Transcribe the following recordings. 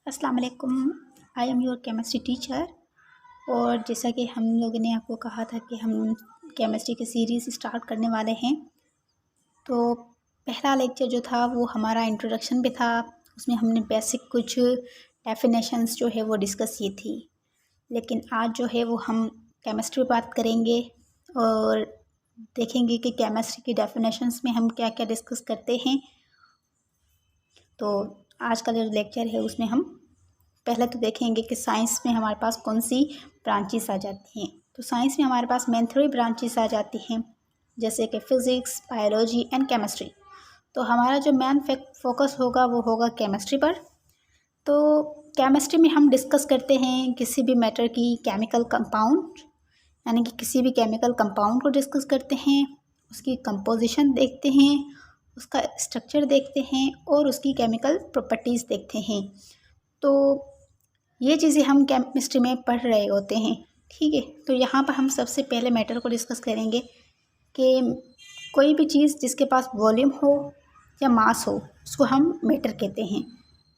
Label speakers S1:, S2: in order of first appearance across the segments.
S1: अस्सलाम वालेकुम। I am your chemistry teacher. और जैसा कि हम लोगों ने आपको कहा था कि हम केमिस्ट्री की सीरीज़ स्टार्ट करने वाले हैं, तो पहला लेक्चर जो था वो हमारा इंट्रोडक्शन पे था। उसमें हमने बेसिक कुछ डेफिनेशंस जो है वो डिस्कस की थी। लेकिन आज जो है वो हम केमिस्ट्री पे बात करेंगे और देखेंगे कि केमिस्ट्री की डेफिनेशंस में हम क्या क्या डिस्कस करते हैं। तो आज का जो लेक्चर है उसमें हम पहले तो देखेंगे कि साइंस में हमारे पास कौन सी ब्रांचेस आ जाती हैं। तो साइंस में हमारे पास मेन 3 ब्रांचेस आ जाती हैं, जैसे कि फ़िज़िक्स, बायोलॉजी एंड केमिस्ट्री। तो हमारा जो मेन फोकस होगा वो होगा केमिस्ट्री पर। तो केमिस्ट्री में हम डिस्कस करते हैं किसी भी मैटर की केमिकल कंपाउंड, यानी कि किसी भी केमिकल कंपाउंड को डिस्कस करते हैं, उसकी कंपोजिशन देखते हैं, उसका स्ट्रक्चर देखते हैं और उसकी केमिकल प्रॉपर्टीज़ देखते हैं। तो ये चीज़ें हम केमिस्ट्री में पढ़ रहे होते हैं, ठीक है। तो यहाँ पर हम सबसे पहले मैटर को डिस्कस करेंगे कि कोई भी चीज़ जिसके पास वॉल्यूम हो या मास हो उसको हम मैटर कहते हैं।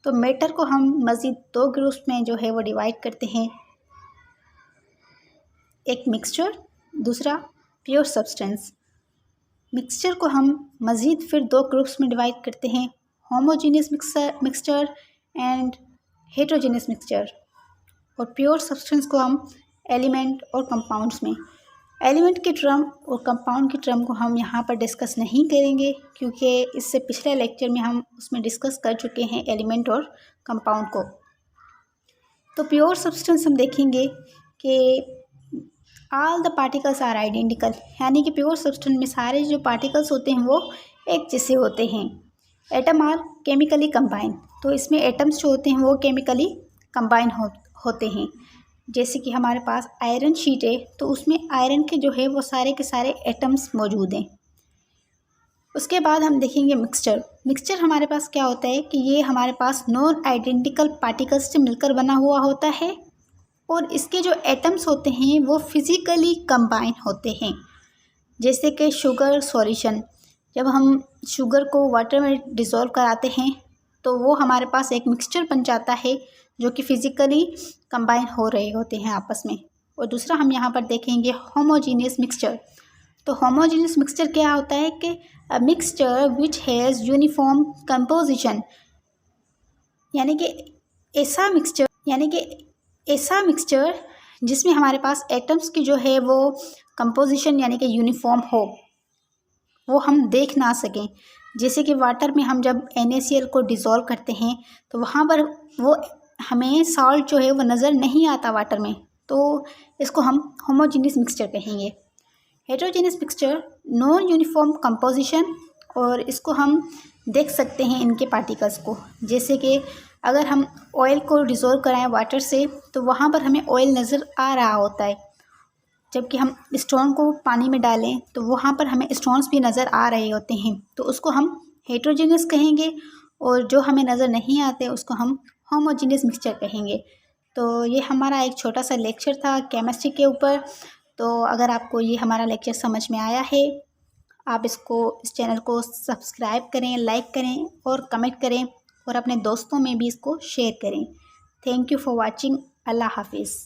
S1: तो मैटर को हम मज़ीद 2 ग्रुप्स में जो है वो डिवाइड करते हैं, एक मिक्सचर, दूसरा प्योर सब्सटेंस। मिक्सचर को हम मज़ीद फिर 2 ग्रुप्स में डिवाइड करते हैं, homogeneous mixture and heterogeneous mixture. और प्योर सब्सटेंस को हम एलिमेंट और कंपाउंड्स में, एलिमेंट की टर्म और कंपाउंड की टर्म को हम यहाँ पर डिस्कस नहीं करेंगे, क्योंकि इससे पिछले लेक्चर में हम उसमें डिस्कस कर चुके हैं एलिमेंट और कंपाउंड को। तो प्योर सब्सटेंस हम देखेंगे कि all the particles are identical, यानी कि प्योर सब्सटेंस में सारे जो पार्टिकल्स होते हैं वो एक जैसे होते हैं। एटम आर केमिकली कंबाइन, तो इसमें एटम्स जो होते हैं वो केमिकली कंबाइन होते हैं। जैसे कि हमारे पास आयरन शीट है, तो उसमें आयरन के जो है वो सारे के सारे एटम्स मौजूद हैं। उसके बाद हम देखेंगे मिक्सचर। मिक्सचर हमारे पास क्या होता है कि ये हमारे पास नॉन आइडेंटिकल पार्टिकल्स से मिलकर बना हुआ होता है और इसके जो एटम्स होते हैं वो फिज़िकली कंबाइन होते हैं। जैसे कि शुगर सॉल्यूशन, जब हम शुगर को वाटर में डिज़ोल्व कराते हैं तो वो हमारे पास एक मिक्सचर बन जाता है जो कि फ़िज़िकली कंबाइन हो रहे होते हैं आपस में। और दूसरा हम यहाँ पर देखेंगे होमोजीनियस मिक्सचर। तो होमोजीनियस मिक्सचर क्या होता है कि a mixture which has uniform composition, यानी कि ऐसा मिक्सचर जिसमें हमारे पास एटम्स की जो है वो कंपोजिशन यानी कि यूनिफॉर्म हो, वो हम देख ना सकें। जैसे कि वाटर में हम जब NaCl को डिज़ोल्व करते हैं तो वहाँ पर वो हमें सॉल्ट जो है वो नज़र नहीं आता वाटर में, तो इसको हम होमोजीनियस मिक्सचर कहेंगे। Heterogeneous mixture, non uniform composition, और इसको हम देख सकते हैं इनके पार्टिकल्स को। जैसे कि अगर हम ऑयल को डिज़ोल्व कराएं वाटर से तो वहाँ पर हमें ऑयल नज़र आ रहा होता है, जबकि हम स्टोन को पानी में डालें तो वहाँ पर हमें स्टोन्स भी नज़र आ रहे होते हैं, तो उसको हम हेट्रोजीनियस कहेंगे। और जो हमें नज़र नहीं आते उसको हम होमोजीनियस मिक्सचर कहेंगे। तो ये हमारा एक छोटा सा लेक्चर था केमिस्ट्री के ऊपर। तो अगर आपको ये हमारा लेक्चर समझ में आया है, आप इस चैनल को सब्सक्राइब करें, लाइक करें और कमेंट करें और अपने दोस्तों में भी इसको शेयर करें। Thank you for watching. Allah हाफिज़।